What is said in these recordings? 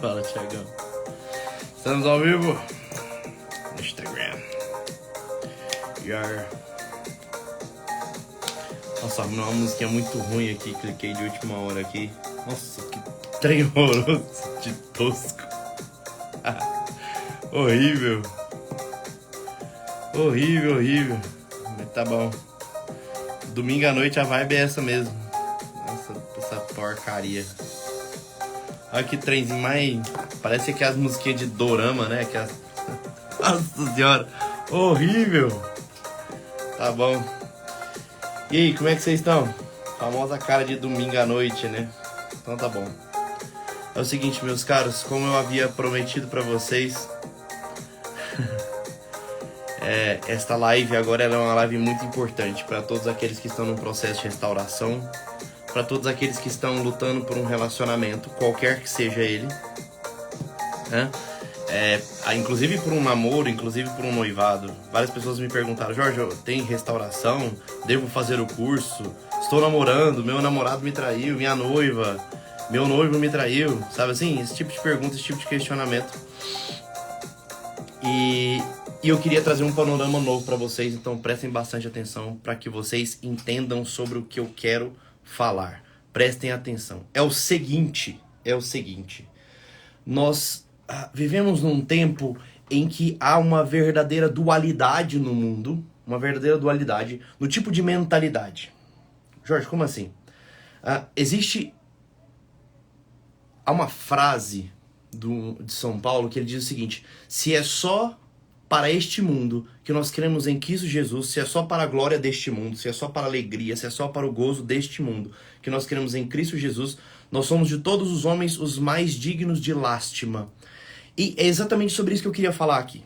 Fala, Thiagão. Estamos ao vivo no Instagram. Nossa, uma musiquinha muito ruim aqui. Cliquei de última hora aqui. Nossa, que trem horroroso de tosco. Horrível. Horrível. Mas tá bom. Domingo à noite a vibe é essa mesmo. Nossa, essa porcaria. Olha que trenzinho mais... Parece que as musiquinhas de dorama, né? Que as... Nossa senhora. Horrível. Tá bom. E aí, como é que vocês estão? Famosa cara de domingo à noite, né? Então tá bom. É o seguinte, meus caros. Como eu havia prometido pra vocês... esta live agora é uma live muito importante para todos aqueles que estão no processo de restauração, para todos aqueles que estão lutando por um relacionamento, qualquer que seja ele, né? Inclusive por um namoro, inclusive por um noivado. Várias pessoas me perguntaram: Jorge, tem restauração? Devo fazer o curso? Estou namorando, meu namorado me traiu, minha noiva, meu noivo me traiu, sabe assim? Esse tipo de pergunta, esse tipo de questionamento. E eu queria trazer um panorama novo para vocês, então prestem bastante atenção para que vocês entendam sobre o que eu quero falar. Prestem atenção. É o seguinte, nós vivemos num tempo em que há uma verdadeira dualidade no mundo, uma verdadeira dualidade no tipo de mentalidade. Jorge, como assim? Há uma frase de São Paulo que ele diz o seguinte: se é só para este mundo que nós cremos em Cristo Jesus, se é só para a glória deste mundo, se é só para a alegria, se é só para o gozo deste mundo que nós cremos em Cristo Jesus, nós somos de todos os homens os mais dignos de lástima. E é exatamente sobre isso que eu queria falar aqui.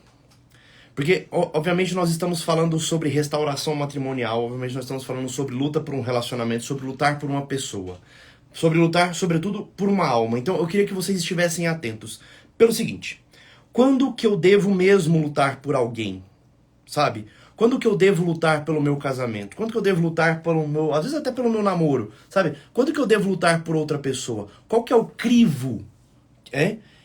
Porque, obviamente, nós estamos falando sobre restauração matrimonial, obviamente nós estamos falando sobre luta por um relacionamento, sobre lutar por uma pessoa, sobre lutar, sobretudo, por uma alma. Então, eu queria que vocês estivessem atentos pelo seguinte: quando que eu devo mesmo lutar por alguém? Sabe? Quando que eu devo lutar pelo meu casamento? Quando que eu devo lutar pelo meu... Às vezes até pelo meu namoro, sabe? Quando que eu devo lutar por outra pessoa? Qual que é o crivo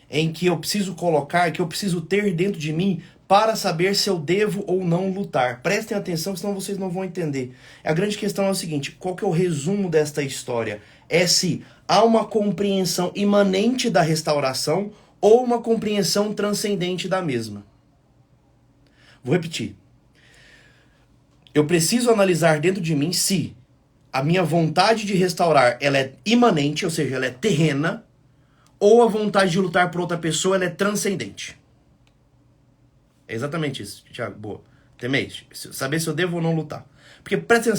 em que eu preciso colocar, que eu preciso ter dentro de mim para saber se eu devo ou não lutar? Prestem atenção, senão vocês não vão entender. A grande questão é o seguinte: qual que é o resumo desta história? É se há uma compreensão imanente da restauração ou uma compreensão transcendente da mesma. Vou repetir. Eu preciso analisar dentro de mim se a minha vontade de restaurar ela é imanente, ou seja, ela é terrena, ou a vontade de lutar por outra pessoa ela é transcendente. É exatamente isso, Thiago. Boa. Temei. Saber se eu devo ou não lutar. Porque presta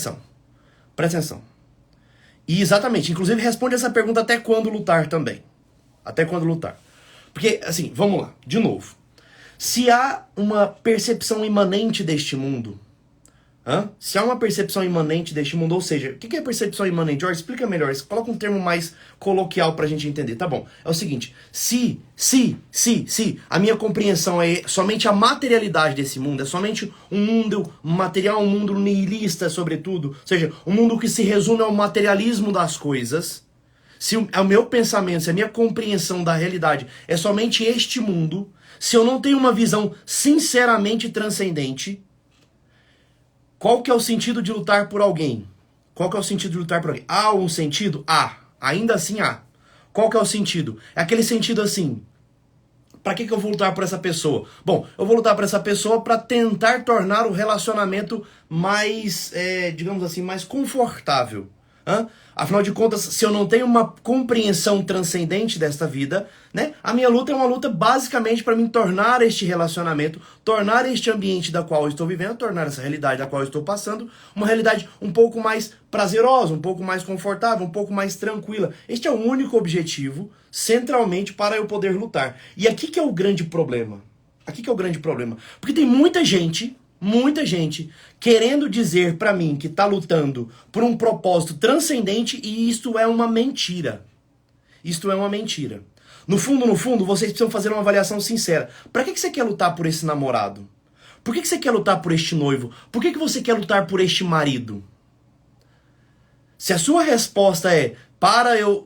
atenção. E exatamente, inclusive responde essa pergunta: até quando lutar também? Até quando lutar? Porque, assim, vamos lá, de novo. Se há uma percepção imanente deste mundo, se há uma percepção imanente deste mundo, ou seja, o que é percepção imanente? Jorge, explica melhor, coloca um termo mais coloquial pra gente entender, tá bom? É o seguinte: se a minha compreensão é somente a materialidade desse mundo, é somente um mundo material, um mundo nihilista, sobretudo, ou seja, um mundo que se resume ao materialismo das coisas, se o meu pensamento, se a minha compreensão da realidade é somente este mundo, se eu não tenho uma visão sinceramente transcendente, qual que é o sentido de lutar por alguém? Qual que é o sentido de lutar por alguém? Há um sentido? Há. Ainda assim há. Qual que é o sentido? É aquele sentido assim: pra que eu vou lutar por essa pessoa? Bom, eu vou lutar por essa pessoa para tentar tornar o relacionamento mais, digamos assim, mais confortável. Afinal de contas, se eu não tenho uma compreensão transcendente desta vida, né, a minha luta é uma luta basicamente para me tornar este relacionamento, tornar este ambiente da qual eu estou vivendo, tornar essa realidade da qual eu estou passando, uma realidade um pouco mais prazerosa, um pouco mais confortável, um pouco mais tranquila. Este é o único objetivo, centralmente, para eu poder lutar. E aqui que é o grande problema. Porque tem muita gente querendo dizer pra mim que tá lutando por um propósito transcendente, e isto é uma mentira. No fundo, vocês precisam fazer uma avaliação sincera. Pra que você quer lutar por esse namorado? Por que você quer lutar por este noivo? Por que você quer lutar por este marido? Se a sua resposta é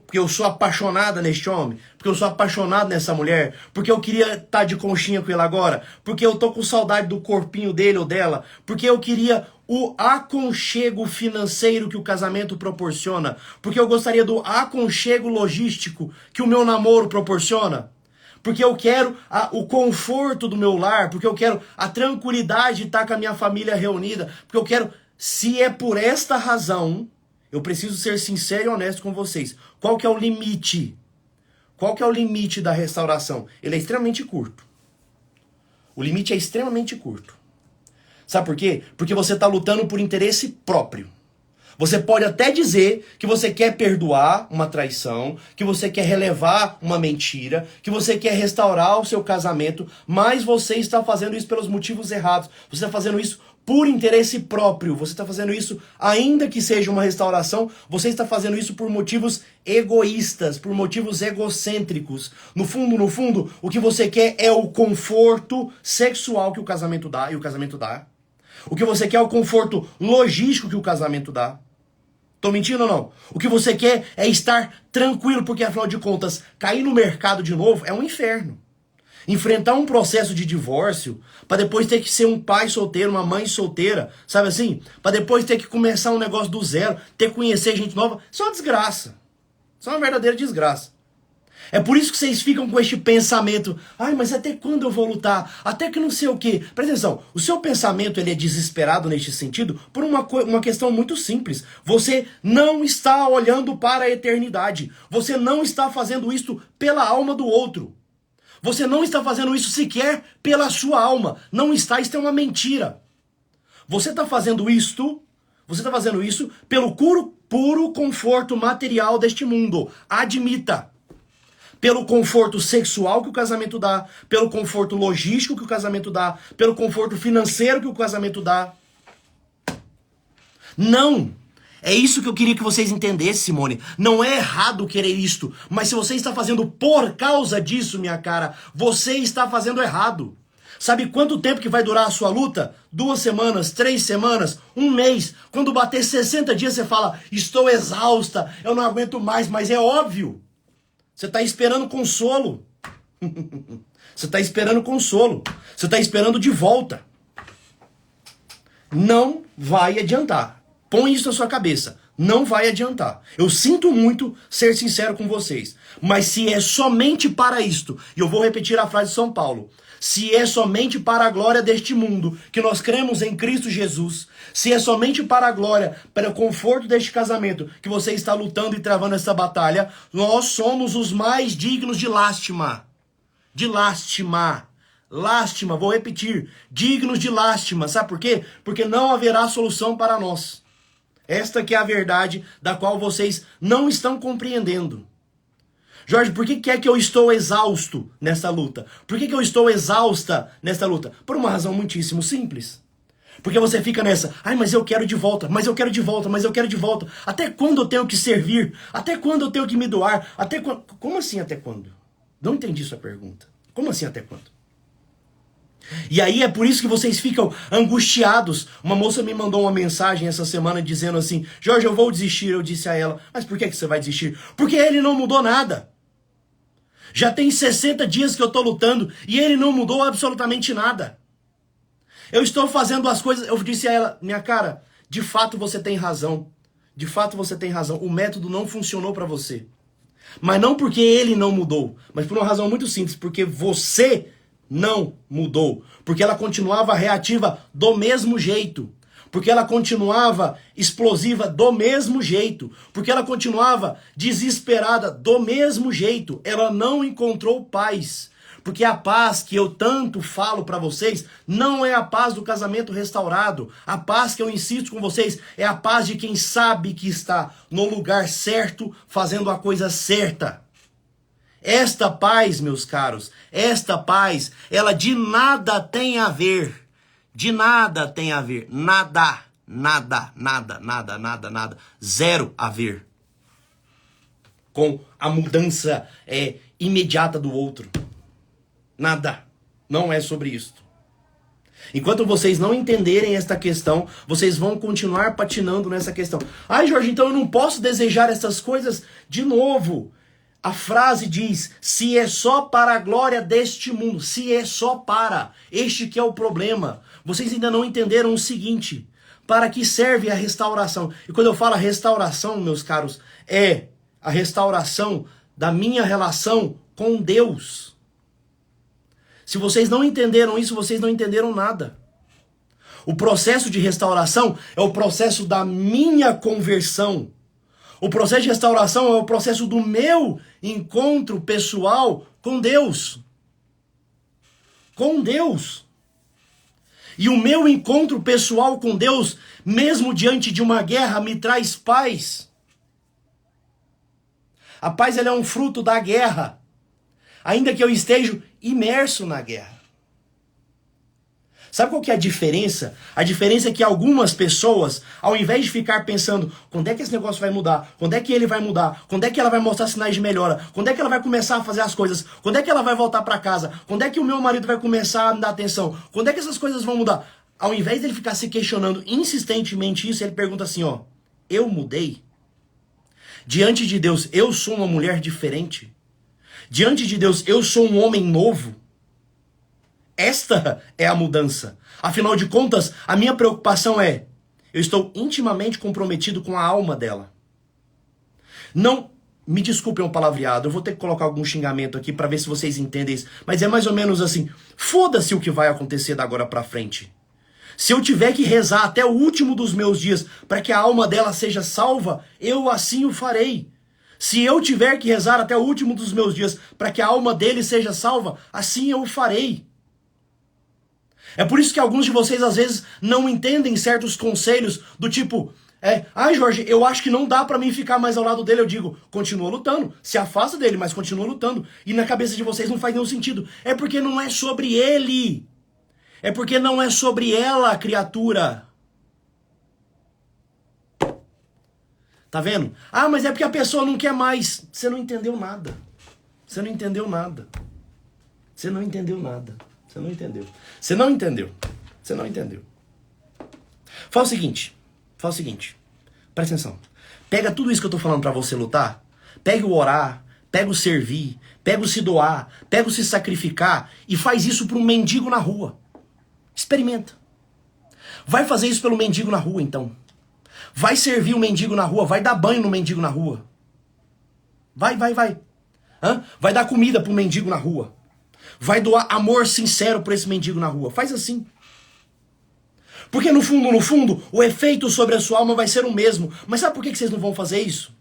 porque eu sou apaixonada neste homem, porque eu sou apaixonado nessa mulher, porque eu queria estar de conchinha com ele agora, porque eu tô com saudade do corpinho dele ou dela, porque eu queria o aconchego financeiro que o casamento proporciona, porque eu gostaria do aconchego logístico que o meu namoro proporciona, porque eu quero o conforto do meu lar, porque eu quero a tranquilidade de estar com a minha família reunida, porque eu quero, se é por esta razão, eu preciso ser sincero e honesto com vocês. Qual que é o limite? Qual que é o limite da restauração? Ele é extremamente curto. O limite é extremamente curto. Sabe por quê? Porque você está lutando por interesse próprio. Você pode até dizer que você quer perdoar uma traição, que você quer relevar uma mentira, que você quer restaurar o seu casamento, mas você está fazendo isso pelos motivos errados. Você está fazendo isso por interesse próprio. Você está fazendo isso, ainda que seja uma restauração, você está fazendo isso por motivos egoístas, por motivos egocêntricos. No fundo, o que você quer é o conforto sexual que o casamento dá, e o casamento dá. O que você quer é o conforto logístico que o casamento dá. Tô mentindo ou não? O que você quer é estar tranquilo, porque afinal de contas, cair no mercado de novo é um inferno. Enfrentar um processo de divórcio, para depois ter que ser um pai solteiro, uma mãe solteira, sabe assim? Para depois ter que começar um negócio do zero, ter que conhecer gente nova, isso é uma desgraça. Isso é uma verdadeira desgraça. É por isso que vocês ficam com este pensamento, ai, mas até quando eu vou lutar? Até que não sei o quê. Presta atenção, o seu pensamento ele é desesperado neste sentido por uma questão muito simples. Você não está olhando para a eternidade. Você não está fazendo isto pela alma do outro. Você não está fazendo isso sequer pela sua alma. Não está, isso é uma mentira. Você está fazendo isso pelo puro conforto material deste mundo. Admita. Pelo conforto sexual que o casamento dá, pelo conforto logístico que o casamento dá, pelo conforto financeiro que o casamento dá. Não! É isso que eu queria que vocês entendessem, Simone. Não é errado querer isto, mas se você está fazendo por causa disso, minha cara, você está fazendo errado. Sabe quanto tempo que vai durar a sua luta? 2 semanas, 3 semanas, 1 mês. Quando bater 60 dias, você fala, estou exausta, eu não aguento mais, mas é óbvio. Você está esperando consolo. Você está esperando consolo. Você está esperando de volta. Não vai adiantar. Põe isso na sua cabeça. Não vai adiantar. Eu sinto muito ser sincero com vocês. Mas se é somente para isto, e eu vou repetir a frase de São Paulo, se é somente para a glória deste mundo que nós cremos em Cristo Jesus, se é somente para a glória, para o conforto deste casamento que você está lutando e travando essa batalha, nós somos os mais dignos de lástima. De lástima. Lástima, vou repetir. Dignos de lástima. Sabe por quê? Porque não haverá solução para nós. Esta que é a verdade da qual vocês não estão compreendendo. Jorge, por que é que eu estou exausto nessa luta? Por que eu estou exausta nessa luta? Por uma razão muitíssimo simples. Porque você fica nessa, ai, mas eu quero de volta, mas eu quero de volta, mas eu quero de volta. Até quando eu tenho que servir? Até quando eu tenho que me doar? Até quando? Como assim até quando? Não entendi sua pergunta. Como assim até quando? E aí é por isso que vocês ficam angustiados. Uma moça me mandou uma mensagem essa semana dizendo assim, Jorge, eu vou desistir. Eu disse a ela, mas por que você vai desistir? Porque ele não mudou nada. Já tem 60 dias que eu tô lutando e ele não mudou absolutamente nada. Eu estou fazendo as coisas, eu disse a ela, minha cara, de fato você tem razão. De fato você tem razão. O método não funcionou para você. Mas não porque ele não mudou, mas por uma razão muito simples, porque você não mudou. Porque ela continuava reativa do mesmo jeito. Porque ela continuava explosiva do mesmo jeito. Porque ela continuava desesperada do mesmo jeito. Ela não encontrou paz. Porque a paz que eu tanto falo para vocês não é a paz do casamento restaurado. A paz que eu insisto com vocês é a paz de quem sabe que está no lugar certo, fazendo a coisa certa. Esta paz, meus caros, esta paz, ela de nada tem a ver. De nada tem a ver. Nada. Zero a ver com a mudança imediata do outro. Nada. Não é sobre isso. Enquanto vocês não entenderem esta questão, vocês vão continuar patinando nessa questão. Ai, Jorge, então eu não posso desejar essas coisas de novo. A frase diz, se é só para a glória deste mundo, se é só para, este que é o problema. Vocês ainda não entenderam o seguinte, para que serve a restauração? E quando eu falo restauração, meus caros, é a restauração da minha relação com Deus. Se vocês não entenderam isso, vocês não entenderam nada. O processo de restauração é o processo da minha conversão. O processo de restauração é o processo do meu encontro pessoal com Deus. Com Deus. E o meu encontro pessoal com Deus, mesmo diante de uma guerra, me traz paz. A paz, ela é um fruto da guerra. Ainda que eu esteja imerso na guerra. Sabe qual que é a diferença? A diferença é que algumas pessoas, ao invés de ficar pensando, quando é que esse negócio vai mudar? Quando é que ele vai mudar? Quando é que ela vai mostrar sinais de melhora? Quando é que ela vai começar a fazer as coisas? Quando é que ela vai voltar para casa? Quando é que o meu marido vai começar a me dar atenção? Quando é que essas coisas vão mudar? Ao invés dele ficar se questionando insistentemente isso, ele pergunta assim, ó, eu mudei? Diante de Deus, eu sou uma mulher diferente? Diante de Deus, eu sou um homem novo? Esta é a mudança. Afinal de contas, a minha preocupação é, eu estou intimamente comprometido com a alma dela. Não, me desculpem o palavreado, eu vou ter que colocar algum xingamento aqui para ver se vocês entendem isso, mas é mais ou menos assim, foda-se o que vai acontecer da agora para frente. Se eu tiver que rezar até o último dos meus dias para que a alma dela seja salva, eu assim o farei. Se eu tiver que rezar até o último dos meus dias para que a alma dele seja salva, assim eu o farei. É por isso que alguns de vocês às vezes não entendem certos conselhos do tipo, ai Jorge, eu acho que não dá pra mim ficar mais ao lado dele. Eu digo, continua lutando, se afasta dele, mas continua lutando. E na cabeça de vocês não faz nenhum sentido. É porque não é sobre ele. É porque não é sobre ela, criatura. Tá vendo? Ah, mas é porque a pessoa não quer mais. Você não entendeu nada. Você não entendeu nada. Você não entendeu nada. Você não entendeu. Você não entendeu. Você não entendeu. Fala o seguinte. Presta atenção. Pega tudo isso que eu tô falando pra você lutar. Pega o orar. Pega o servir. Pega o se doar. Pega o se sacrificar. E faz isso pra um mendigo na rua. Experimenta. Vai fazer isso pelo mendigo na rua, então. Vai servir o mendigo na rua. Vai dar banho no mendigo na rua. Vai. Vai dar comida pro mendigo na rua. Vai doar amor sincero para esse mendigo na rua. Faz assim. Porque no fundo, o efeito sobre a sua alma vai ser o mesmo. Mas sabe por que vocês não vão fazer isso?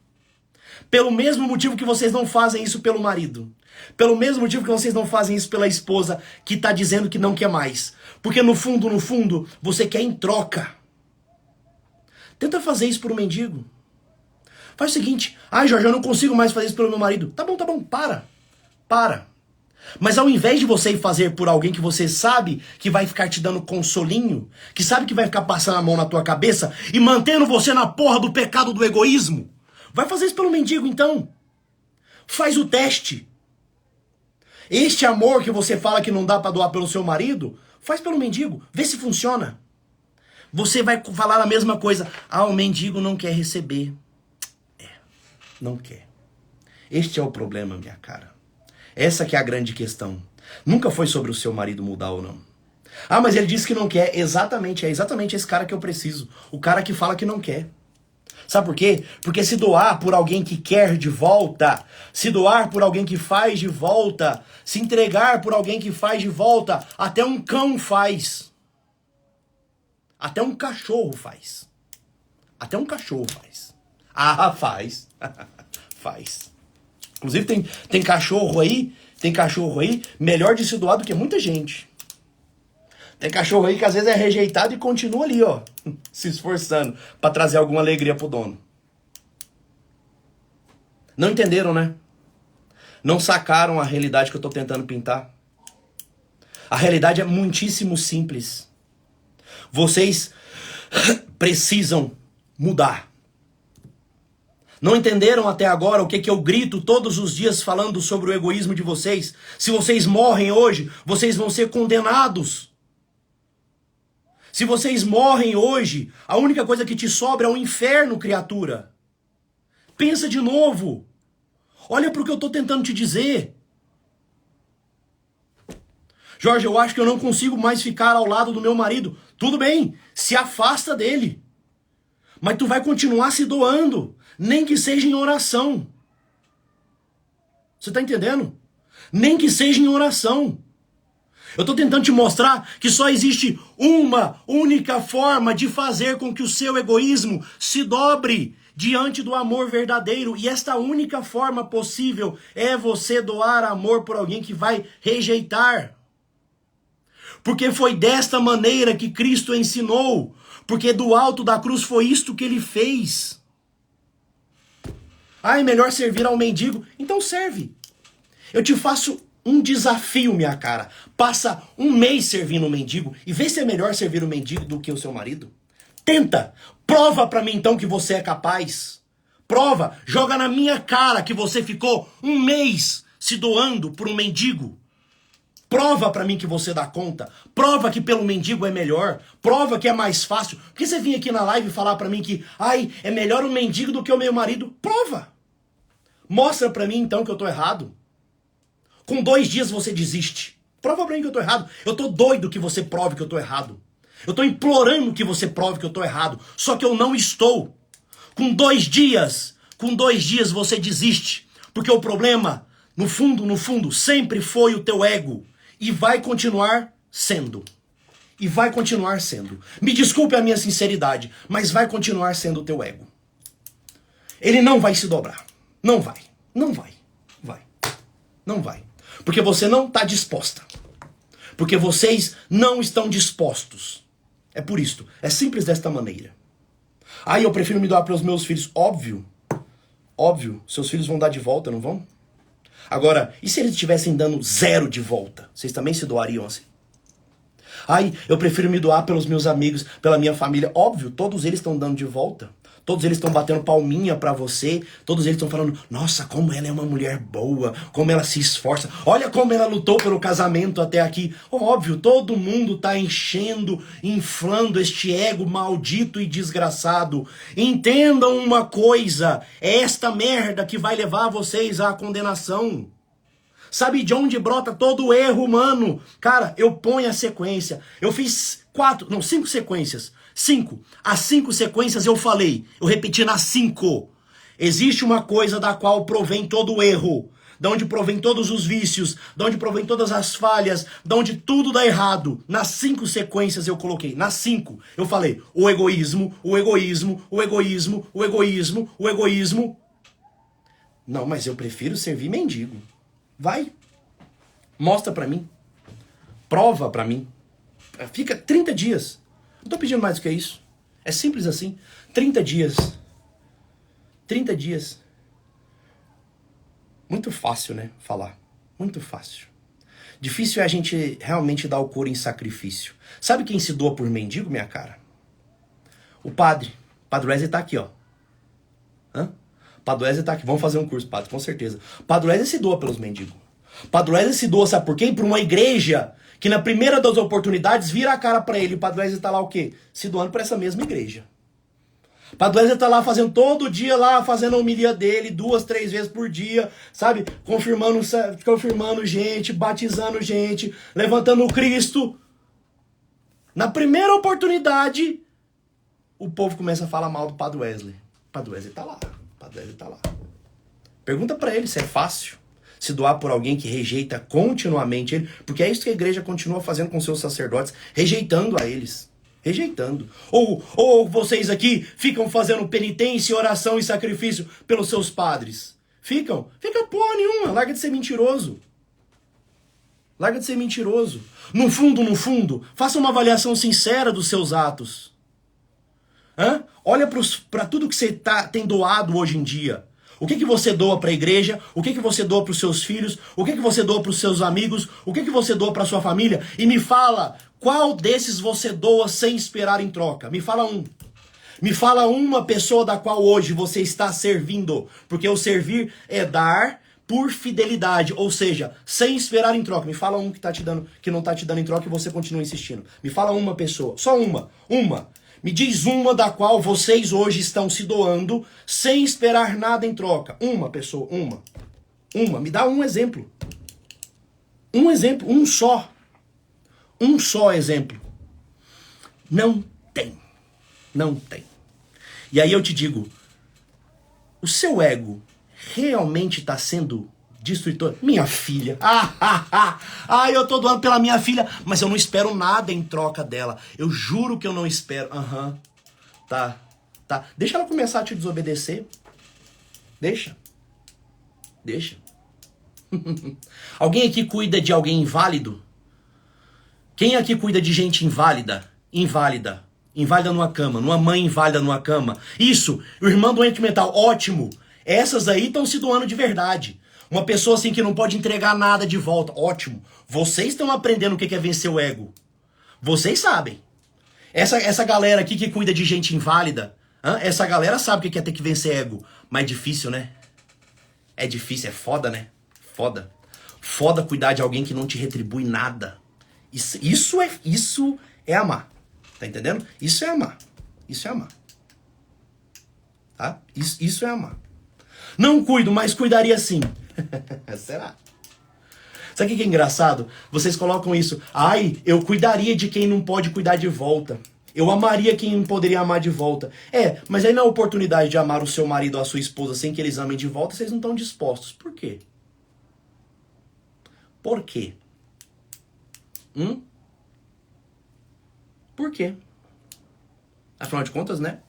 Pelo mesmo motivo que vocês não fazem isso pelo marido. Pelo mesmo motivo que vocês não fazem isso pela esposa que está dizendo que não quer mais. Porque no fundo, você quer em troca. Tenta fazer isso por um mendigo. Faz o seguinte. Ai, Jorge, eu não consigo mais fazer isso pelo meu marido. Tá bom, para. Mas ao invés de você ir fazer por alguém que você sabe que vai ficar te dando consolinho, que sabe que vai ficar passando a mão na tua cabeça e mantendo você na porra do pecado do egoísmo, vai fazer isso pelo mendigo então. Faz o teste. Este amor que você fala que não dá pra doar pelo seu marido, faz pelo mendigo, vê se funciona. Você vai falar a mesma coisa. Ah, o mendigo não quer receber. Não quer. Este é o problema, minha cara. Essa que é a grande questão. Nunca foi sobre o seu marido mudar ou não. Ah, mas ele disse que não quer. É exatamente esse cara que eu preciso. O cara que fala que não quer. Sabe por quê? Porque se doar por alguém que quer de volta, se doar por alguém que faz de volta, se entregar por alguém que faz de volta, até um cão faz. Até um cachorro faz. Até um cachorro faz. Ah, faz. Faz. Inclusive tem cachorro aí melhor de se doar do que muita gente. Tem cachorro aí que às vezes é rejeitado e continua ali, ó, se esforçando pra trazer alguma alegria pro dono. Não entenderam, né? Não sacaram a realidade que eu tô tentando pintar. A realidade é muitíssimo simples. Vocês precisam mudar. Não entenderam até agora o que eu grito todos os dias falando sobre o egoísmo de vocês? Se vocês morrem hoje, vocês vão ser condenados. Se vocês morrem hoje, a única coisa que te sobra é o inferno, criatura. Pensa de novo. Olha para o que eu estou tentando te dizer. Jorge, eu acho que eu não consigo mais ficar ao lado do meu marido. Tudo bem, se afasta dele. Mas tu vai continuar se doando, nem que seja em oração. Você está entendendo? Nem que seja em oração. Eu estou tentando te mostrar que só existe uma única forma de fazer com que o seu egoísmo se dobre diante do amor verdadeiro. E esta única forma possível é você doar amor por alguém que vai rejeitar. Porque foi desta maneira que Cristo ensinou. Porque do alto da cruz foi isto que ele fez. Ah, é melhor servir ao mendigo? Então serve. Eu te faço um desafio, minha cara. Passa um mês servindo o mendigo e vê se é melhor servir o mendigo do que o seu marido. Tenta. Prova pra mim então que você é capaz. Prova. Joga na minha cara que você ficou um mês se doando por um mendigo. Prova pra mim que você dá conta. Prova que pelo mendigo é melhor. Prova que é mais fácil. Por que você vinha aqui na live falar pra mim que é melhor um mendigo do que o meu marido? Prova. Mostra pra mim então que eu tô errado. Com 2 dias você desiste. Prova pra mim que eu tô errado. Eu tô doido que você prove que eu tô errado. Eu tô implorando que você prove que eu tô errado. Só que eu não estou. Com 2 dias você desiste. Porque o problema, no fundo, sempre foi o teu ego. E vai continuar sendo. E vai continuar sendo. Me desculpe a minha sinceridade, mas vai continuar sendo o teu ego. Ele não vai se dobrar. Não vai. Não vai. Vai. Não vai. Porque você não está disposta. Porque vocês não estão dispostos. É por isso. É simples desta maneira. Eu prefiro me doar para os meus filhos. Óbvio. Óbvio. Seus filhos vão dar de volta, não vão? Agora, e se eles estivessem dando 0 de volta? Vocês também se doariam assim? Eu prefiro me doar pelos meus amigos, pela minha família. Óbvio, todos eles estão dando de volta. Todos eles estão batendo palminha pra você. Todos eles estão falando, nossa, como ela é uma mulher boa. Como ela se esforça. Olha como ela lutou pelo casamento até aqui. Óbvio, todo mundo tá enchendo, inflando este ego maldito e desgraçado. Entendam uma coisa. É esta merda que vai levar vocês à condenação. Sabe de onde brota todo o erro humano? Cara, eu ponho a sequência. Eu fiz 5 sequências. 5. As 5 sequências eu falei. Eu repeti nas 5. Existe uma coisa da qual provém todo o erro. Da onde provém todos os vícios. Da onde provém todas as falhas. Da onde tudo dá errado. Nas 5 sequências eu coloquei. Nas 5 eu falei o egoísmo, o egoísmo, o egoísmo, o egoísmo, o egoísmo. Não, mas eu prefiro servir mendigo. Vai. Mostra pra mim. Prova pra mim. Fica 30 dias. Não tô pedindo mais do que isso. É simples assim. 30 dias. 30 dias. Muito fácil, né? Falar. Muito fácil. Difícil é a gente realmente dar o couro em sacrifício. Sabe quem se doa por mendigo, minha cara? O padre. Padre Wesley tá aqui, ó. Padre Wesley tá aqui. Vamos fazer um curso, padre, com certeza. Padre Wesley se doa pelos mendigos. Padre Wesley se doa, sabe por quê? Por uma igreja que na primeira das oportunidades vira a cara pra ele. O Padre Wesley tá lá o quê? Se doando pra essa mesma igreja. O Padre Wesley tá lá fazendo todo dia lá, fazendo a homilia dele, 2, 3 vezes por dia, sabe? Confirmando gente, batizando gente, levantando o Cristo. Na primeira oportunidade, o povo começa a falar mal do Padre Wesley. O Padre Wesley tá lá. O Padre Wesley tá lá. Pergunta pra ele se é fácil se doar por alguém que rejeita continuamente ele, porque é isso que a igreja continua fazendo com seus sacerdotes, rejeitando a eles. Rejeitando. Ou vocês aqui ficam fazendo penitência, oração e sacrifício pelos seus padres. Ficam? Fica porra nenhuma. Larga de ser mentiroso. Larga de ser mentiroso. No fundo, faça uma avaliação sincera dos seus atos. Olha para tudo que você tem doado hoje em dia. O que você doa para a igreja? O que você doa para os seus filhos? O que você doa para os seus amigos? O que você doa para a sua família? E me fala, qual desses você doa sem esperar em troca? Me fala um. Me fala uma pessoa da qual hoje você está servindo. Porque o servir é dar por fidelidade, ou seja, sem esperar em troca. Me fala um que tá te dando, que não tá te dando em troca e você continua insistindo. Me fala uma pessoa, só uma. Me diz uma da qual vocês hoje estão se doando sem esperar nada em troca. Uma pessoa, uma. Me dá um exemplo. Um exemplo, um só. Um só exemplo. Não tem. Não tem. E aí eu te digo, o seu ego realmente está sendo destruidor? Minha filha. Eu tô doando pela minha filha, mas eu não espero nada em troca dela. Eu juro que eu não espero. Tá. Deixa ela começar a te desobedecer. Deixa. Alguém aqui cuida de alguém inválido? Quem aqui cuida de gente inválida? Inválida numa cama, numa mãe inválida numa cama. Isso, o irmão doente mental, ótimo. Essas aí estão se doando de verdade. Uma pessoa assim que não pode entregar nada de volta, ótimo. Vocês estão aprendendo o que é vencer o ego. Vocês sabem. Essa galera aqui que cuida de gente inválida, essa galera sabe o que é ter que vencer ego. Mas é difícil, né? É difícil, é foda, né? Foda cuidar de alguém que não te retribui nada. Isso é amar. Tá entendendo? Isso é amar. Tá? Isso é amar. Não cuido, mas cuidaria sim. Será? Sabe o que é engraçado? Vocês colocam isso. Eu cuidaria de quem não pode cuidar de volta. Eu amaria quem não poderia amar de volta. Mas aí na oportunidade de amar o seu marido ou a sua esposa sem que eles amem de volta, vocês não estão dispostos. Por quê? Por quê? Por quê? Afinal de contas, né?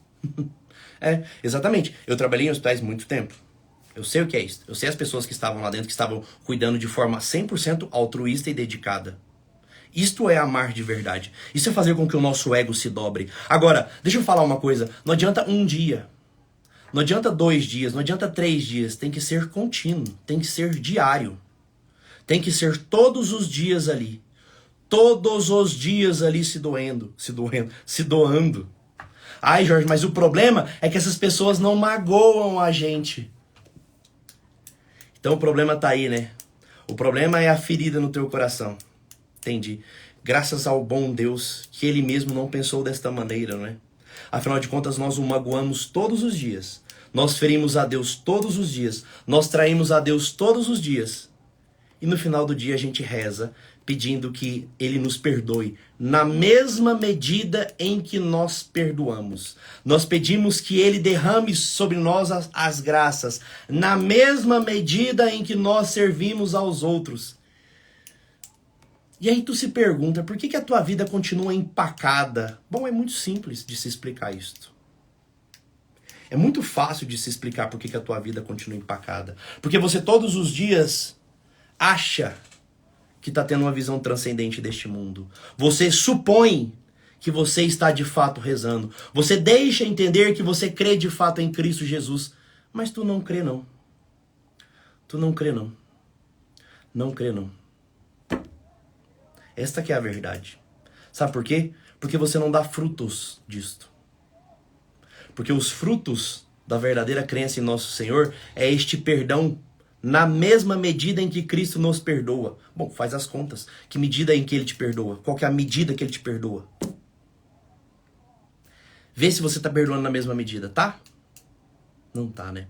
Exatamente. Eu trabalhei em hospitais muito tempo. Eu sei o que é isso. Eu sei as pessoas que estavam lá dentro, que estavam cuidando de forma 100% altruísta e dedicada. Isto é amar de verdade. Isso é fazer com que o nosso ego se dobre. Agora, deixa eu falar uma coisa. Não adianta um dia. Não adianta 2 dias. Não adianta 3 dias. Tem que ser contínuo. Tem que ser diário. Tem que ser todos os dias ali. Todos os dias ali se doando. Jorge, mas o problema é que essas pessoas não magoam a gente. Então o problema tá aí, né? O problema é a ferida no teu coração. Entendi. Graças ao bom Deus que Ele mesmo não pensou desta maneira, não é? Afinal de contas, nós o magoamos todos os dias. Nós ferimos a Deus todos os dias. Nós traímos a Deus todos os dias. E no final do dia a gente reza, pedindo que Ele nos perdoe na mesma medida em que nós perdoamos. Nós pedimos que Ele derrame sobre nós as graças, na mesma medida em que nós servimos aos outros. E aí tu se pergunta, por que a tua vida continua empacada? Bom, é muito simples de se explicar isto. É muito fácil de se explicar por que a tua vida continua empacada. Porque você todos os dias acha que está tendo uma visão transcendente deste mundo. Você supõe que você está de fato rezando. Você deixa entender que você crê de fato em Cristo Jesus. Mas tu não crê não. Tu não crê não. Não crê não. Esta que é a verdade. Sabe por quê? Porque você não dá frutos disto. Porque os frutos da verdadeira crença em nosso Senhor é este perdão na mesma medida em que Cristo nos perdoa. Bom, faz as contas. Que medida em que Ele te perdoa? Qual que é a medida que Ele te perdoa? Vê se você está perdoando na mesma medida, tá? Não tá, né?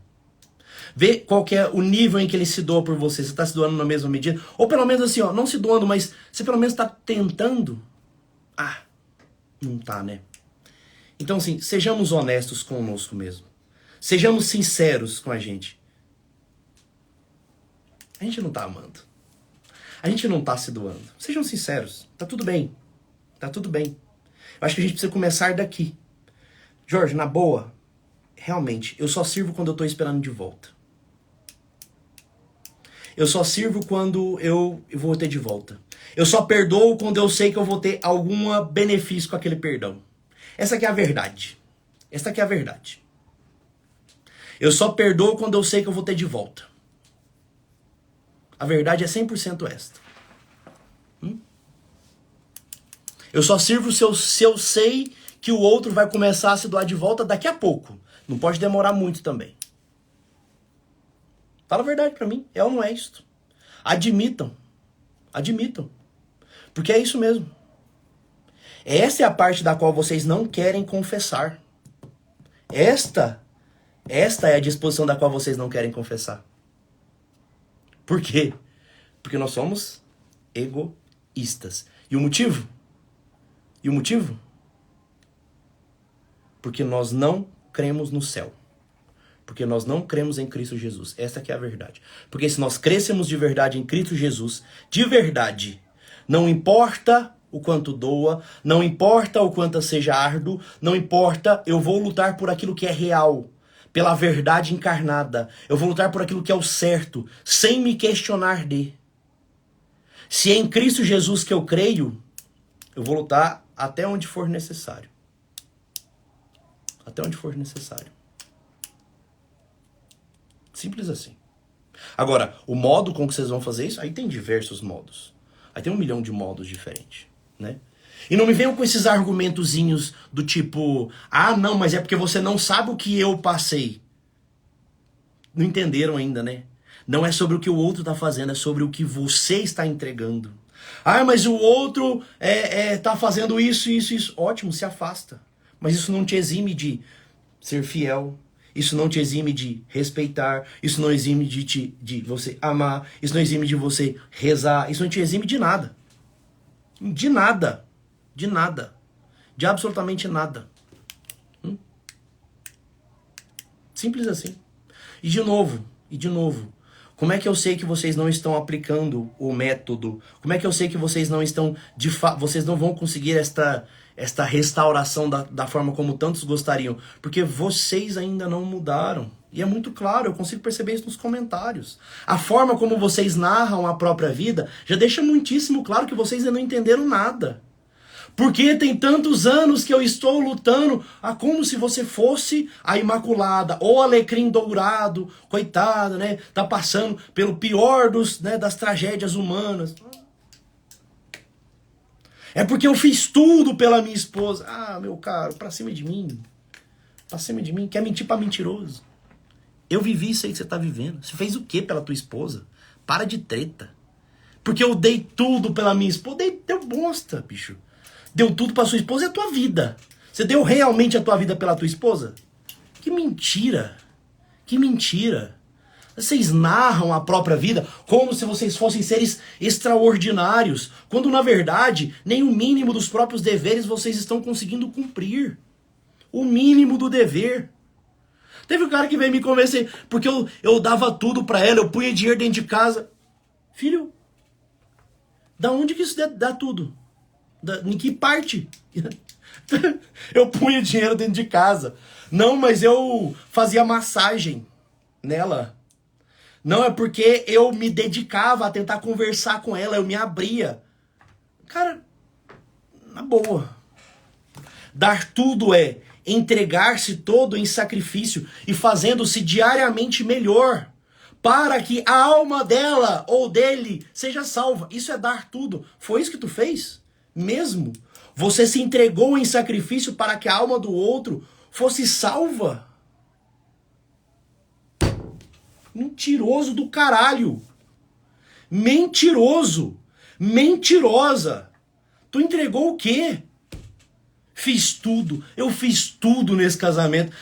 Vê qual que é o nível em que Ele se doa por você. Você está se doando na mesma medida? Ou pelo menos assim, não se doando, mas você pelo menos está tentando? Não tá, né? Então assim, sejamos honestos conosco mesmo. Sejamos sinceros com a gente. A gente não tá amando. A gente não tá se doando. Sejam sinceros. Tá tudo bem. Tá tudo bem. Eu acho que a gente precisa começar daqui. Jorge, na boa, realmente, eu só sirvo quando eu tô esperando de volta. Eu só sirvo quando eu vou ter de volta. Eu só perdoo quando eu sei que eu vou ter algum benefício com aquele perdão. Essa aqui é a verdade. Essa aqui é a verdade. Eu só perdoo quando eu sei que eu vou ter de volta. A verdade é 100% esta. Eu só sirvo se eu sei que o outro vai começar a se doar de volta daqui a pouco. Não pode demorar muito também. Fala a verdade pra mim. É ou não é isto? Admitam. Admitam. Porque é isso mesmo. Essa é a parte da qual vocês não querem confessar. Esta é a disposição da qual vocês não querem confessar. Por quê? Porque nós somos egoístas. E o motivo? Porque nós não cremos no céu. Porque nós não cremos em Cristo Jesus. Essa que é a verdade. Porque se nós crescemos de verdade em Cristo Jesus, de verdade, não importa o quanto doa, não importa o quanto seja árduo, não importa, eu vou lutar por aquilo que é real, pela verdade encarnada. Eu vou lutar por aquilo que é o certo, sem me questionar de. Se é em Cristo Jesus que eu creio, eu vou lutar até onde for necessário. Até onde for necessário. Simples assim. Agora, o modo com que vocês vão fazer isso, aí tem diversos modos. Aí tem 1 milhão de modos diferentes, né? E não me venham com esses argumentozinhos do tipo, ah, não, mas é porque você não sabe o que eu passei. Não entenderam ainda, né? Não é sobre o que o outro tá fazendo, é sobre o que você está entregando. Ah, mas o outro tá fazendo isso, isso, isso. Ótimo, se afasta. Mas isso não te exime de ser fiel. Isso não te exime de respeitar. Isso não exime de você amar. Isso não exime de você rezar. Isso não te exime de nada. De nada. De nada. De absolutamente nada. Simples assim. E de novo. Como é que eu sei que vocês não estão aplicando o método? Como é que eu sei que vocês não estão, vocês não vão conseguir esta restauração da forma como tantos gostariam? Porque vocês ainda não mudaram. E é muito claro, eu consigo perceber isso nos comentários. A forma como vocês narram a própria vida já deixa muitíssimo claro que vocês ainda não entenderam nada. Porque tem tantos anos que eu estou lutando como se você fosse a Imaculada ou Alecrim Dourado, coitada, né? Tá passando pelo pior das tragédias humanas. É porque eu fiz tudo pela minha esposa. Ah, meu caro, pra cima de mim. Pra cima de mim. Quer mentir pra mentiroso. Eu vivi isso aí que você tá vivendo. Você fez o que pela tua esposa? Para de treta. Porque eu dei tudo pela minha esposa. Deu bosta, bicho. Deu tudo pra sua esposa e a tua vida. Você deu realmente a tua vida pela tua esposa? Que mentira. Que mentira. Vocês narram a própria vida como se vocês fossem seres extraordinários, quando na verdade nem o mínimo dos próprios deveres vocês estão conseguindo cumprir. O mínimo do dever. Teve um cara que veio me convencer, porque eu dava tudo pra ela, eu punha dinheiro dentro de casa. Filho, da onde que isso dá tudo? Em que parte? Eu punha dinheiro dentro de casa. Não, mas eu fazia massagem nela. Não, é porque eu me dedicava a tentar conversar com ela, eu me abria. Cara, na boa. Dar tudo é entregar-se todo em sacrifício e fazendo-se diariamente melhor para que a alma dela ou dele seja salva. Isso é dar tudo. Foi isso que tu fez? Mesmo? Você se entregou em sacrifício para que a alma do outro fosse salva? Mentiroso do caralho. Mentiroso. Mentirosa. Tu entregou o quê? Fiz tudo. Eu fiz tudo nesse casamento.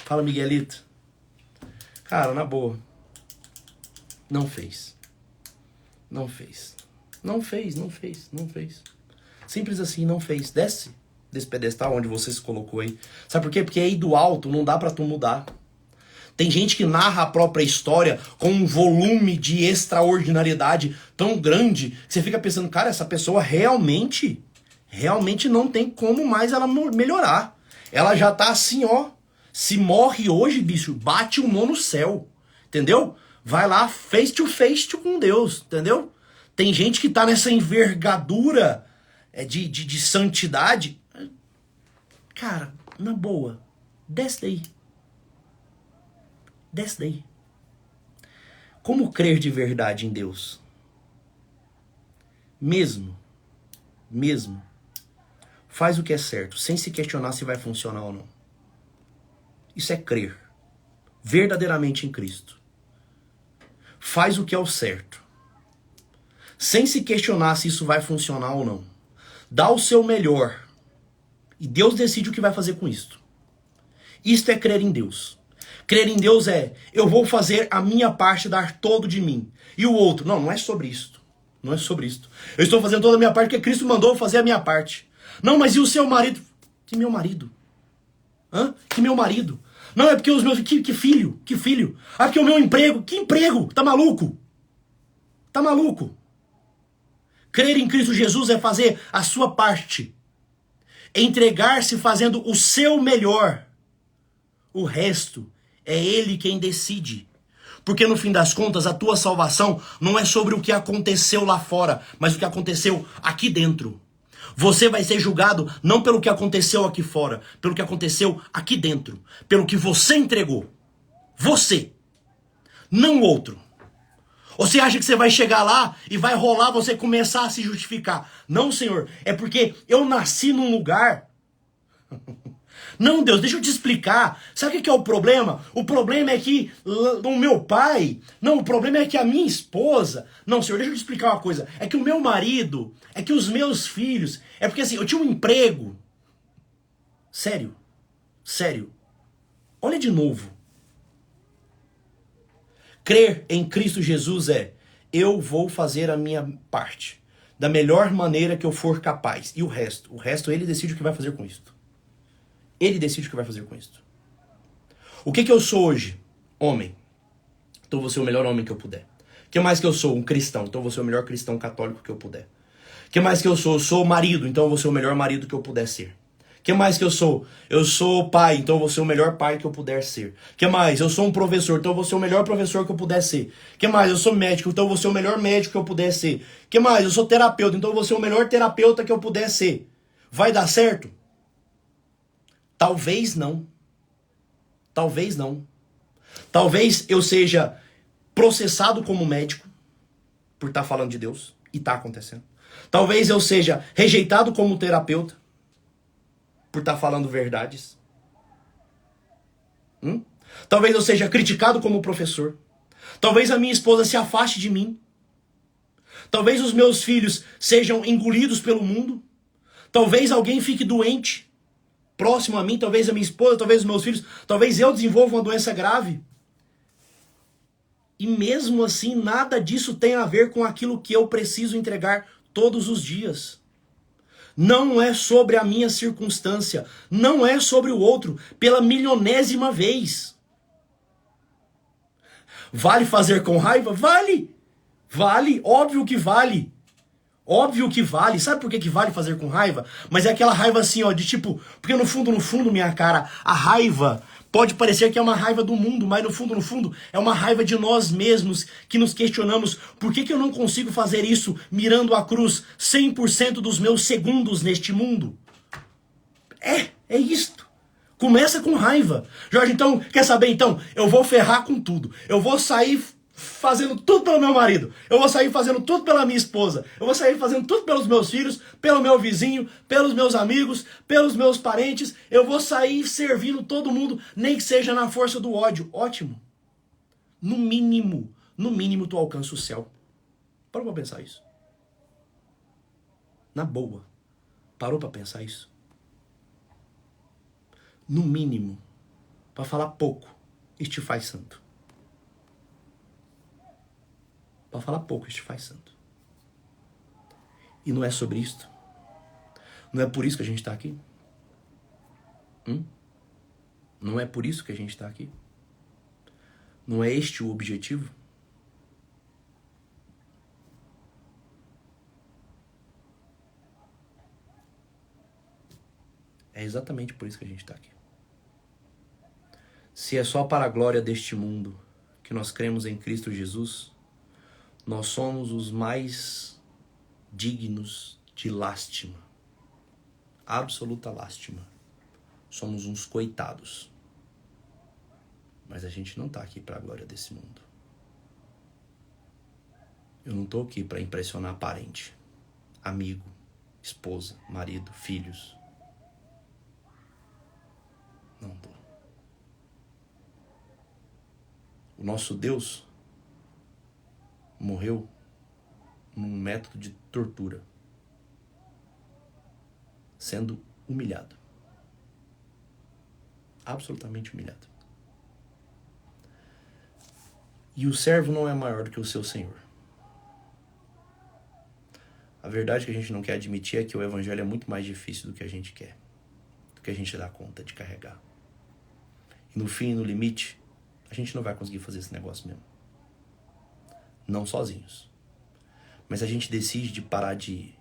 Fala, Miguelito. Cara, na boa. Não fez. Não fez. Não fez, não fez, não fez. Simples assim, não fez. Desce desse pedestal onde você se colocou aí. Sabe por quê? Porque aí do alto não dá pra tu mudar. Tem gente que narra a própria história com um volume de extraordinariedade tão grande que você fica pensando, cara, essa pessoa realmente não tem como mais ela melhorar. Ela já tá assim, ó. Se morre hoje, bicho, bate o mão no céu. Entendeu? Vai lá face to face com Deus, entendeu? Tem gente que tá nessa envergadura de santidade. Cara, na boa, desce daí. Desce daí. Como crer de verdade em Deus? Mesmo, faz o que é certo, sem se questionar se vai funcionar ou não. Isso é crer. verdadeiramente em Cristo, faz o que é o certo, sem se questionar se isso vai funcionar ou não, dá o seu melhor, e Deus decide o que vai fazer com isto. Isto é crer em Deus. Crer em Deus é, eu vou fazer a minha parte, dar todo de mim. E o outro, não é sobre isto. Não é sobre isto. Eu estou fazendo toda a minha parte porque Cristo mandou eu fazer a minha parte. Não, mas e o seu marido? Que meu marido? Hã? Que meu marido? Não, é porque os meus... Que filho? Que filho? Ah, porque o meu emprego? Que emprego? Tá maluco? Tá maluco? Crer em Cristo Jesus é fazer a sua parte. Entregar-se fazendo o seu melhor. O resto é Ele quem decide. Porque no fim das contas, a tua salvação não é sobre o que aconteceu lá fora, mas o que aconteceu aqui dentro. Você vai ser julgado não pelo que aconteceu aqui fora, pelo que aconteceu aqui dentro. Pelo que você entregou. Você. Não o outro. Ou você acha que você vai chegar lá e vai rolar você começar a se justificar? Não, Senhor. É porque eu nasci num lugar... Não, Deus, deixa eu te explicar. Sabe o que é o problema? O problema é que o meu pai... Não, o problema é que a minha esposa... Não, Senhor, deixa eu te explicar uma coisa. É que o meu marido... É que os meus filhos... É porque assim, eu tinha um emprego. Sério. Sério. Olha de novo. Crer em Cristo Jesus é... Eu vou fazer a minha parte. Da melhor maneira que eu for capaz. E o resto? O resto ele decide o que vai fazer com isso. Ele decide o que vai fazer com isso. O que eu sou hoje? Homem. Então vou ser o melhor homem que eu puder. O que mais que eu sou? Um cristão. Então vou ser o melhor cristão católico que eu puder. O que mais que eu sou? Eu sou marido. Então eu vou ser o melhor marido que eu puder ser. O que mais que eu sou? Eu sou pai. Então eu vou ser o melhor pai que eu puder ser. O que mais? Eu sou um professor. Então eu vou ser o melhor professor que eu puder ser. O que mais? Eu sou médico. Então eu vou ser o melhor médico que eu puder ser. O que mais? Eu sou terapeuta. Então eu vou ser o melhor terapeuta que eu puder ser. Vai dar certo? Talvez não. Talvez não. Talvez eu seja processado como médico por estar falando de Deus e está acontecendo. Talvez eu seja rejeitado como terapeuta por estar falando verdades. Talvez eu seja criticado como professor. Talvez a minha esposa se afaste de mim. Talvez os meus filhos sejam engolidos pelo mundo. Talvez alguém fique doente próximo a mim, talvez a minha esposa, talvez os meus filhos, talvez eu desenvolva uma doença grave. E mesmo assim, nada disso tem a ver com aquilo que eu preciso entregar todos os dias. Não é sobre a minha circunstância, não é sobre o outro, pela milionésima vez. Vale fazer com raiva? Vale! Vale, óbvio que vale. Óbvio que vale. Sabe por que vale fazer com raiva? Mas é aquela raiva assim, ó, de tipo... Porque no fundo, minha cara, a raiva pode parecer que é uma raiva do mundo, mas no fundo, é uma raiva de nós mesmos, que nos questionamos, por que eu não consigo fazer isso mirando a cruz 100% dos meus segundos neste mundo? É isto. Começa com raiva. Jorge, então, quer saber então? Eu vou ferrar com tudo. Eu vou sair fazendo tudo pelo meu marido. Eu vou sair fazendo tudo pela minha esposa. Eu vou sair fazendo tudo pelos meus filhos, pelo meu vizinho, pelos meus amigos, pelos meus parentes. Eu vou sair servindo todo mundo, nem que seja na força do ódio. Ótimo. No mínimo tu alcança o céu. Parou pra pensar isso? Na boa. Parou pra pensar isso? No mínimo, para falar pouco, isso te faz santo. Para falar pouco, isso te faz santo. E não é sobre isto? Não é por isso que a gente está aqui? Não é por isso que a gente está aqui? Não é este o objetivo? É exatamente por isso que a gente está aqui. Se é só para a glória deste mundo que nós cremos em Cristo Jesus, nós somos os mais dignos de lástima. Absoluta lástima. Somos uns coitados. Mas a gente não está aqui para a glória desse mundo. Eu não estou aqui para impressionar parente, amigo, esposa, marido, filhos. Não estou. O nosso Deus morreu num método de tortura, sendo humilhado. Absolutamente humilhado. E o servo não é maior do que o seu senhor. A verdade que a gente não quer admitir é que o evangelho é muito mais difícil do que a gente quer, do que a gente dá conta de carregar. E no fim, no limite, a gente não vai conseguir fazer esse negócio mesmo. Não sozinhos. Mas a gente decide de parar de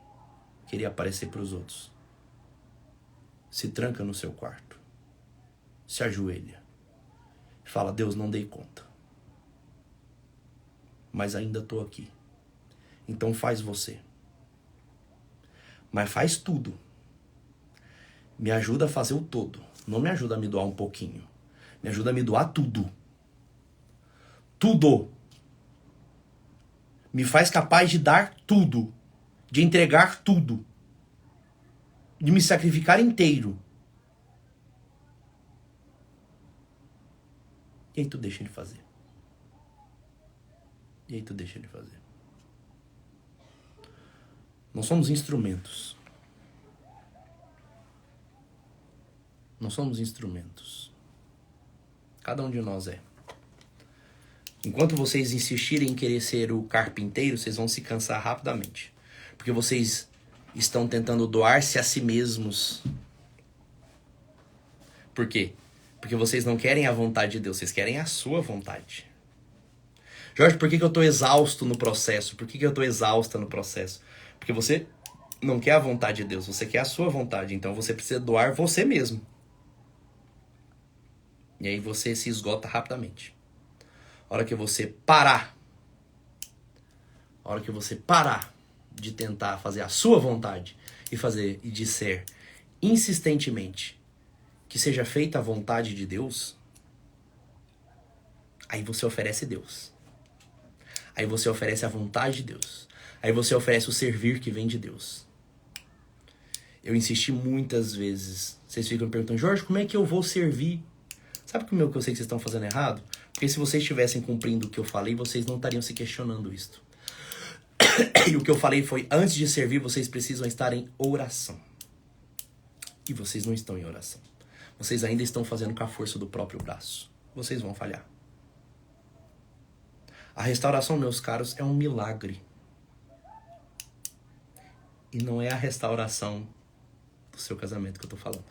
querer aparecer para os outros. Se tranca no seu quarto. Se ajoelha. Fala, Deus, não dei conta. Mas ainda estou aqui. Então faz você. Mas faz tudo. Me ajuda a fazer o todo. Não me ajuda a me doar um pouquinho. Me ajuda a me doar tudo. Tudo. Me faz capaz de dar tudo. De entregar tudo. De me sacrificar inteiro. E aí tu deixa ele fazer. E aí tu deixa ele fazer. Nós somos instrumentos. Nós somos instrumentos. Cada um de nós é. Enquanto vocês insistirem em querer ser o carpinteiro, vocês vão se cansar rapidamente. Porque vocês estão tentando doar-se a si mesmos. Por quê? Porque vocês não querem a vontade de Deus, vocês querem a sua vontade. Jorge, por que eu estou exausto no processo? Por que eu estou exausta no processo? Porque você não quer a vontade de Deus, você quer a sua vontade. Então você precisa doar você mesmo. E aí você se esgota rapidamente. A hora que você parar de tentar fazer a sua vontade e de ser insistentemente que seja feita a vontade de Deus, aí você oferece Deus. Aí você oferece a vontade de Deus. Aí você oferece o servir que vem de Deus. Eu insisti muitas vezes. Vocês ficam me perguntando, Jorge, como é que eu vou servir? Sabe como é que eu sei que vocês estão fazendo errado? Porque se vocês estivessem cumprindo o que eu falei, vocês não estariam se questionando isto. E o que eu falei foi, antes de servir, vocês precisam estar em oração. E vocês não estão em oração. Vocês ainda estão fazendo com a força do próprio braço. Vocês vão falhar. A restauração, meus caros, é um milagre. E não é a restauração do seu casamento que eu estou falando.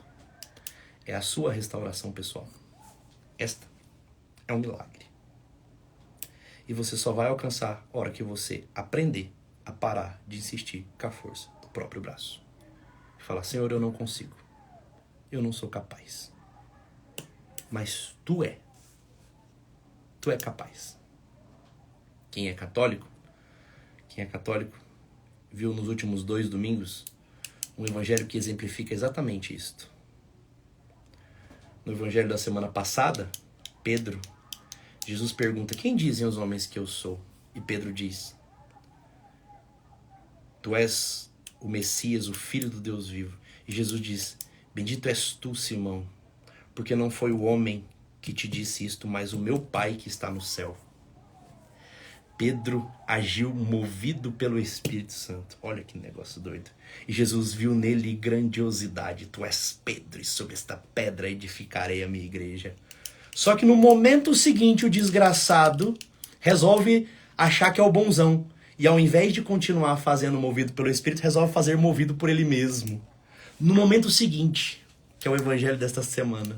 É a sua restauração pessoal. Esta é um milagre. E você só vai alcançar a hora que você aprender a parar de insistir com a força do próprio braço. E falar, Senhor, eu não consigo. Eu não sou capaz. Mas tu é. Tu é capaz. Quem é católico viu nos últimos 2 domingos um evangelho que exemplifica exatamente isto. No evangelho da semana passada, Pedro, Jesus pergunta, quem dizem os homens que eu sou? E Pedro diz, tu és o Messias, o Filho do Deus vivo. E Jesus diz, bendito és tu, Simão, porque não foi o homem que te disse isto, mas o meu Pai que está no céu. Pedro agiu movido pelo Espírito Santo. Olha que negócio doido. E Jesus viu nele grandiosidade. Tu és Pedro, e sobre esta pedra edificarei a minha igreja. Só que no momento seguinte, o desgraçado resolve achar que é o bonzão. E ao invés de continuar fazendo movido pelo Espírito, resolve fazer movido por ele mesmo. No momento seguinte, que é o evangelho desta semana.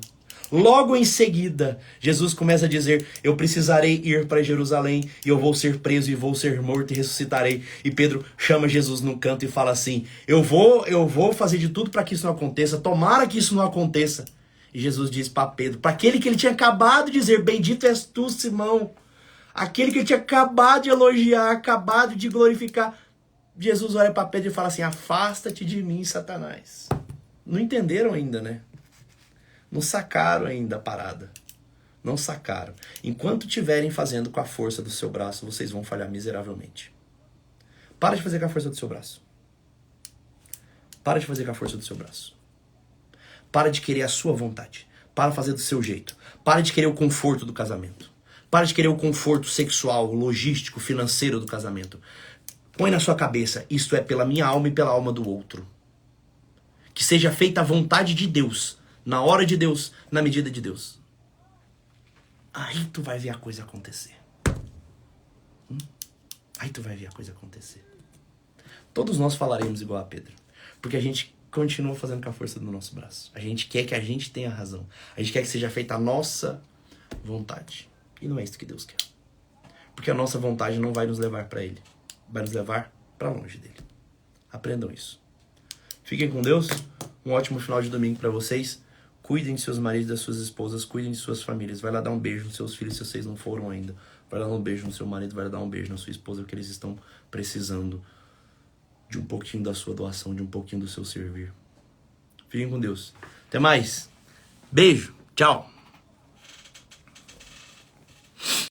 Logo em seguida, Jesus começa a dizer, eu precisarei ir para Jerusalém, e eu vou ser preso, e vou ser morto, e ressuscitarei. E Pedro chama Jesus num canto e fala assim, eu vou fazer de tudo para que isso não aconteça, tomara que isso não aconteça. E Jesus diz para Pedro, para aquele que ele tinha acabado de dizer, bendito és tu, Simão, aquele que ele tinha acabado de elogiar, acabado de glorificar, Jesus olha para Pedro e fala assim, afasta-te de mim, Satanás. Não entenderam ainda, né? Não sacaram ainda a parada. Não sacaram. Enquanto estiverem fazendo com a força do seu braço, vocês vão falhar miseravelmente. Para de fazer com a força do seu braço. Para de fazer com a força do seu braço. Para de querer a sua vontade. Para de fazer do seu jeito. Para de querer o conforto do casamento. Para de querer o conforto sexual, logístico, financeiro do casamento. Põe na sua cabeça, isto é pela minha alma e pela alma do outro. Que seja feita a vontade de Deus, na hora de Deus, na medida de Deus. Aí tu vai ver a coisa acontecer. Aí tu vai ver a coisa acontecer. Todos nós falaremos igual a Pedro. Porque a gente continua fazendo com a força do nosso braço. A gente quer que a gente tenha razão. A gente quer que seja feita a nossa vontade. E não é isso que Deus quer. Porque a nossa vontade não vai nos levar para Ele. Vai nos levar para longe dele. Aprendam isso. Fiquem com Deus. Um ótimo final de domingo para vocês. Cuidem de seus maridos e das suas esposas. Cuidem de suas famílias. Vai lá dar um beijo nos seus filhos se vocês não foram ainda. Vai lá dar um beijo no seu marido. Vai lá dar um beijo na sua esposa. Porque eles estão precisando de um pouquinho da sua doação. De um pouquinho do seu servir. Fiquem com Deus. Até mais. Beijo. Tchau.